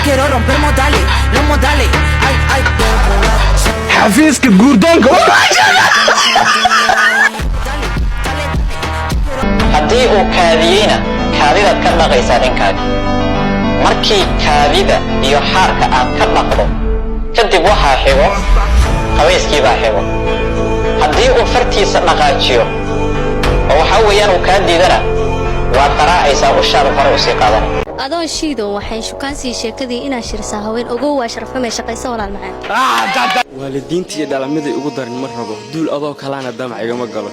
quiero romper modales, los modales. Ay, ay, quiero probar. xafiiska guurdoonka haddii uu kaadiyeyna kaadidaad ka dhaqaysaa ninkaaga markii kaadida iyo xaarka aad ka dhaqdo kadib waxaa xigo qabayskiibaa xigo haddii uu fartiisa dhaqaajiyo oo waxaa weeyaan uu kaa diidana waad qaraacaysaa ushaada hore usii qaadan adoon shiido waxay shukaansi sheekadii inaa shirsaa haween ogow waa sharafamay shaqayso walaal macaan waalidiinta iyo dhalamaday ugu darin ma rabo duul adoo kalaana damac igama galo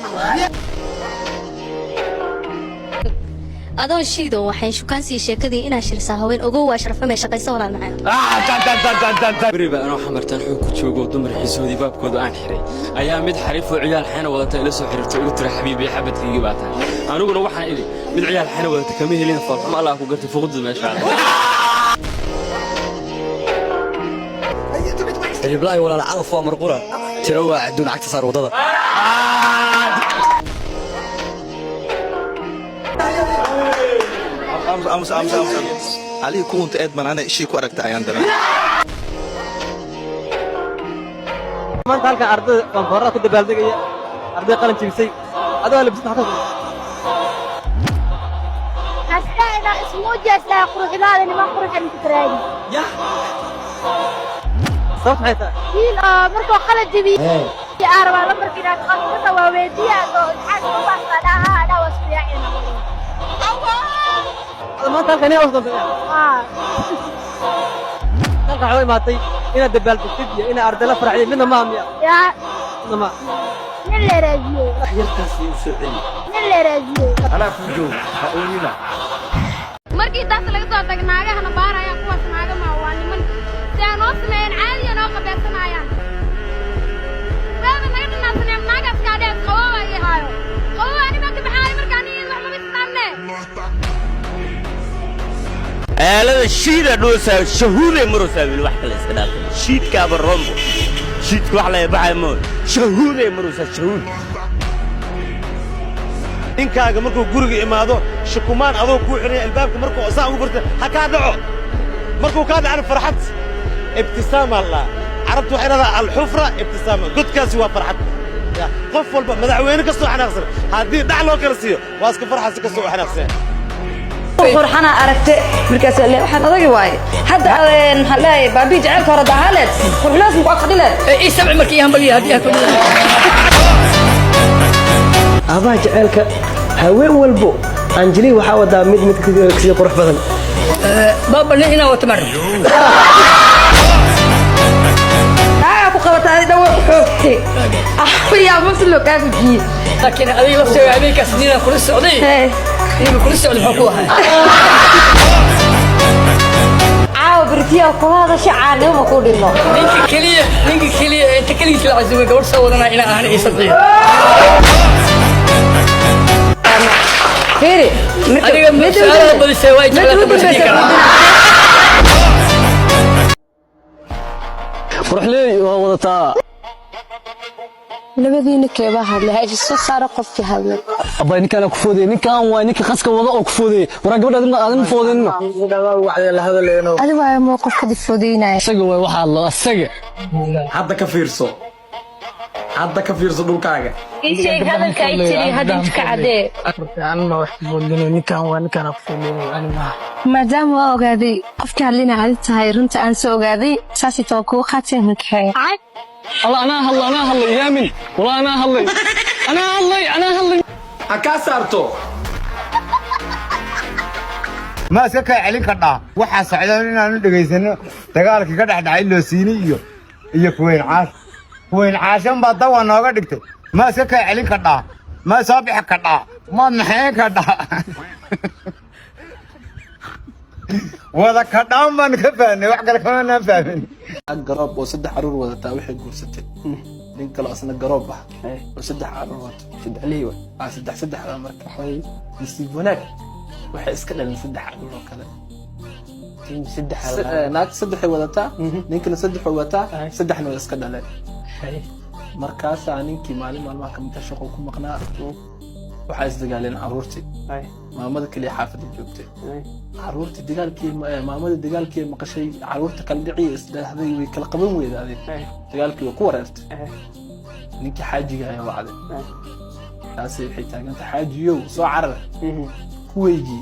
adoon shiido waxay shukaansi sheekadii inaa shirsaa haween ogow waa sharafamay shaqayso walaal macaan beriba anoo xamartaan xoog ku joogo dumar xiisoodii baabkooda aan xiray ayaa mid xariifoo ciyaal xeena wadata ila soo xiriirtay ugu tira xabiibi xabadkaygii baa tahay aniguna waxaan idhi mid ciyaal xeena wadata kama helin falxum allah ku gartay fuqudda meesha hiliblaay walaal calaf waa marqura tiro waa adduun cagta saar wadada علي كنت ادمن انا شيء ku aragta ayaan daran maanta halka arday qanfara ku dabaaldegaya arday qalin jibisay adoo labisay xaqada asayda ismu jeesla quruxdaada nima quruxan fikraayi ya sabta hayta markoo qalin jibi ya arba la markina qanfada waa weediya oo xaq u baasada hada wasfiicina maanta halka inay usoo halka waxay maatay ina dabaaldegtid iyo ina arday la farxay midna maamiya ya nama nin la raajiyo yarkaasi u soo celi nin la raajiyo ana ku joog ha oonina markii taas laga soo tagnaagahana baaraya kuwaas naaga ma waa niman si aan oo sameeyeen caadi oo qabeesanayaan baa naga dhinaasaneen naagaas ka dheer qawaa ay haayo qawaa ani ma ka baxay markaan wax ma bistaanne aalada shiida dhoosa shahuuday marusa bil wax kale iska dhaafay shiidka barombo shiidku wax la yaabay mo shahuuday marusa shahuud inkaaga markuu guriga imaado shukumaan adoo ku xirnay albaabka markuu asaa ugu bartay ha ka dhaco markuu ka dhaco farxad ibtisaam allah arabtu waxay radaa al-hufra ibtisaam godkaasi waa farxad qof walba madaxweyne ka soo xanaaqsan hadii dhac loo kala siiyo waa iska farxad ka soo xanaaqsan فرحنا أركت مركز اللي واحد أضيق واي حتى هلاي بابي جعل كورة دهالت فرحنا اسمه أقدله إيه سبع مركي هم بقي هديها كلها أبا جعلك هوين والبو أنجلي وحاول دامد كذي قرح بدن بابا اللي هنا وتمر أبو قبط هذه دواء حوتي أحيا مسلو كيف فيه لكن هذه لفتة عليك سنين كل السعودية كل السعودية حكوها عاو برتيا وكهذا شعاني وما كودينه نينك كلية أنت كلية العزومة قبل صورنا إلى أهل إيصالية فيري أنا مسألة بدي سوي جلسة بديكا قرح لي وضتا labadiina keeba hadlay hay soo saar qofkii hadlay abay ninkan ku fooday ninkan waa ninka qaska wada oo ku fooday waran gabadha aadin foodinno waxa la hadaleeno adi waa ma qofka difoodinay isaga way waxa loo asaga hadda ka fiirso dhulkaaga isheeg hadalka ay tiri hadin ka cadee anna wax boodino ninkan waa ninkan ku fooday anima maadaama waa ogaaday qofkii hadlina aad tahay runta aan soo ogaaday saasi too ku qaatay markay الله أنا هلا يامن والله أنا هلا أكاسرتو ما سكا عليك كدا waxa socdaan inaan dhageysano dagaalka ka dhaxdhacay loo siiniyo iyo kuween caashan baa dawa nooga dhigtay ma saka celin kada ma soo bixi kada ma maxay kada wada kadaan baan ka fahmay wax kale kama fahmin garoob oo saddex caruur wadataa waxay guursatay nin kale asna garoob ah oo saddex caruur wadato saddex leeyo saddex marka waxay nasiib wanaag waxay iska dhalan saddex caruur oo kale naag saddex wadataa ninkana saddex wadataa saddexna way iska dhaleen markaas ninkii maalmaha ka mid ah shaqo ku maqnaa waxaa isdagaaleen caruurtii maamada kaliya xaafadda joogtay caruurtii dagaalkii maamada dagaalkii maqashay caruurta kala dhicii isdhaahday way kala qaban weydaadeen dagaalkii waa ku wareertay ninkii xaajiga ayaa wacday taasi waxay taaganta xaajiyow soo carar kuweygii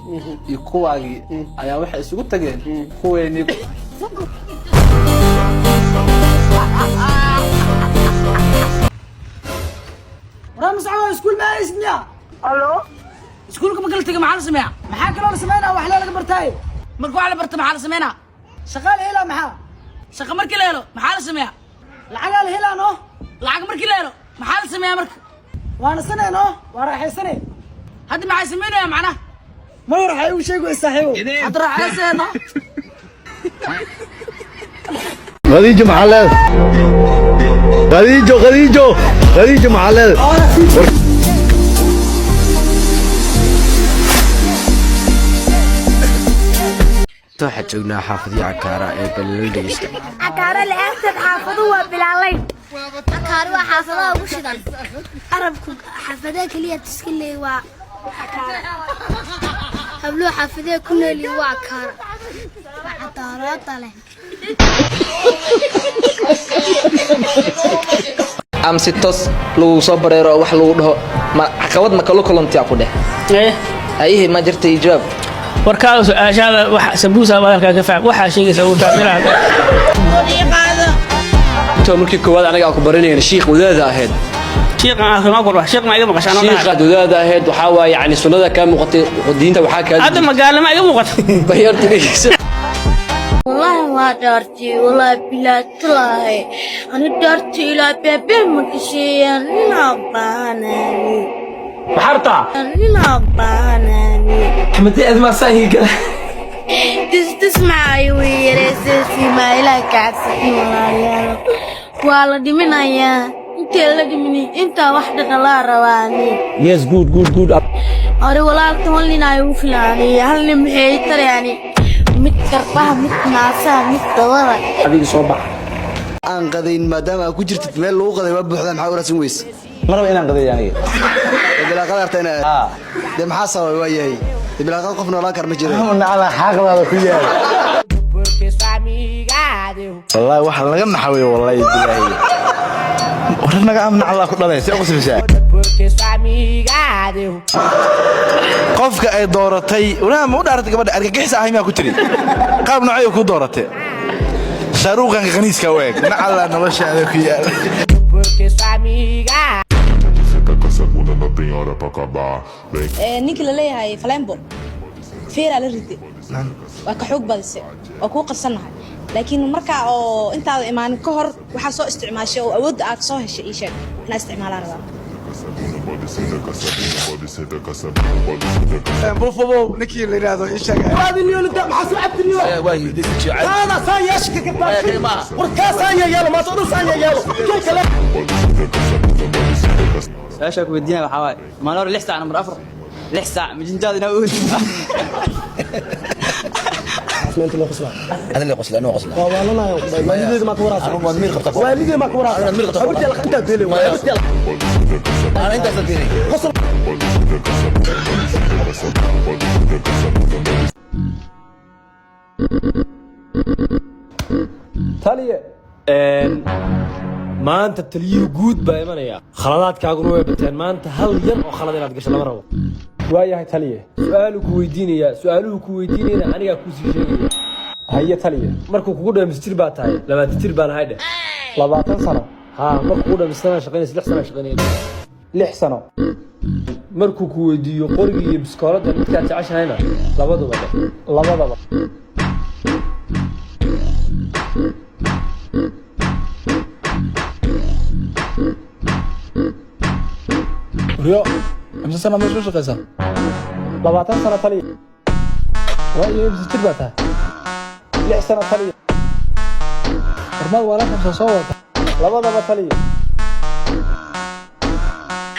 iyo kuwaagii ayaa waxay isugu tageen kuweynii رامز عوا سكول ما اسمع الو سكولكم ما قلت محل سمع محل كلام سمعنا وحلا لك برتاي مركو على برت محل سمعنا شغال هلا محل شغال مركي ليلو محل سمع العقل هلا نو العقل مركي ليلو محل سمع مرك وانا سنه نو وراح سنه هاد ما يسمينا يا معنا ما راح يقول شيء يستحيو حتى راح سنه غديجة محلات غديجة محلات waxaa joognaa xaafadii cakaara ee balaldhegeysta cakaara la'aanteed xaafaduhu waa bilaalay cakaara waa xaafadaha ugu shidan arabku xaafadaha keliya tiskiley waa cakaara habluhu xaafadaha ku noolyihin waa cakaara waa cadaaraada leh am si toos lagu soo bareero wax lagu dhaho ma caqabad ma kala kulantiya ku dheh ayhi ma jirtay jawaab warkaada su'aashaada wax sambuusa badalka ka faham waxa sheegaysa uu taamilaa inta markii koowaad anaga ku baranayna sheekh wadaada ahayd sheekh aan ka qor wax sheekh ma iga maqashaan sheekh wadaada ahayd waxa waa yaani sunnada ka muuqatay diinta waxa ka hadda magaalama iga muuqatay bayartigiisa والله ما دارتي والله بلا طلعي أنا دارتي إلى بيبي مكشي أنا باناني بحرطة أنا باناني متى ما ساهي كده تسمعي ويرسسي ما إلك عكسي والله دي من أيا أنت اللي دي مني أنت واحدة غلا رواني yes good أري والله تملي نايو فلاني هل نمحي ترى يعني متكربها متناسا متدورة adiga soo bax aan qadayn maadaama ku jirtid meel lagu qaday waa buuxda maxaa u raadsan weys maraba inaan qaday aniga bila qadartayna de maxaa sababay waa yahay bila qad qof noolaan kar ma jiro nacala xaqdaada ku yaal wallahi waxa laga naxaweeyo wallahi bilaahi warnaga amna Allah ku dhalay si qosbishaa qofka ay dooratay una ma u dhaaratay gabadha argagixis ah ma ku tiri qaab noocay ku dooratay sharuuqan qaniiska weeg nacala noloshaada ku yaal ninka la leeyahay Flambo feera la riday waa ka xoog badisay waa ku qarsanahay laakiin marka oo intaada imaan ka hor waxa soo isticmaashay oo awood aad soo heshay ii sheeg na isticmaalaan rabaa بوفو نكي اللي هذا ايش هذا اليوم انت محسوب عبد اليوم هذا ثانيه اشكك وركا ثانيه يلا ما تقولوا ثانيه يلا ايشك ودينا waxaa ma noor 6 saac number 4 6 saac mijintaadina u انت اللي قصلا انا اللي قصلا انا قصلا والله انا والدي ما كوراسه انا مدمر خطف والدي ما كوراسه انا مدمر خطف قلت لك انت تقول لي قلت لك انا انت صدقني قصر taliye maanta taliyo guud baa imanaya khaladaadkaaguna way bateen maanta hal yar oo khalad inaad gasho lama rabo waayahay taliye su'aaluhu ku weydiinayna anigaa kuu sii sheegaya haye taliye markuu kugu dhamis jir baa tahay 20 jir baan ahay dheh 20 sano haa markuu kugu dhamis sana shaqaynaysa 6 sano shaqaynaysa 6 sano markuu ku weydiiyo qorigii iyo biskoolada midka jeceshahayna labadaba ريو امس سنه مش شقيسه 20 سنه تلي واي امس تربتها 6 سنه تلي رمال ولا كم صوت لبضه تلي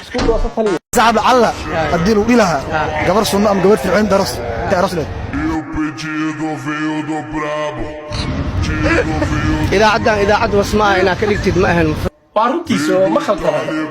اسكو وسط تلي صعب الله اديله الها قبر سنه ام قبر في العين درس تعرف له إذا عدى واسمع إنا كلكتد ما أهل وعروتي سو ما خلطنا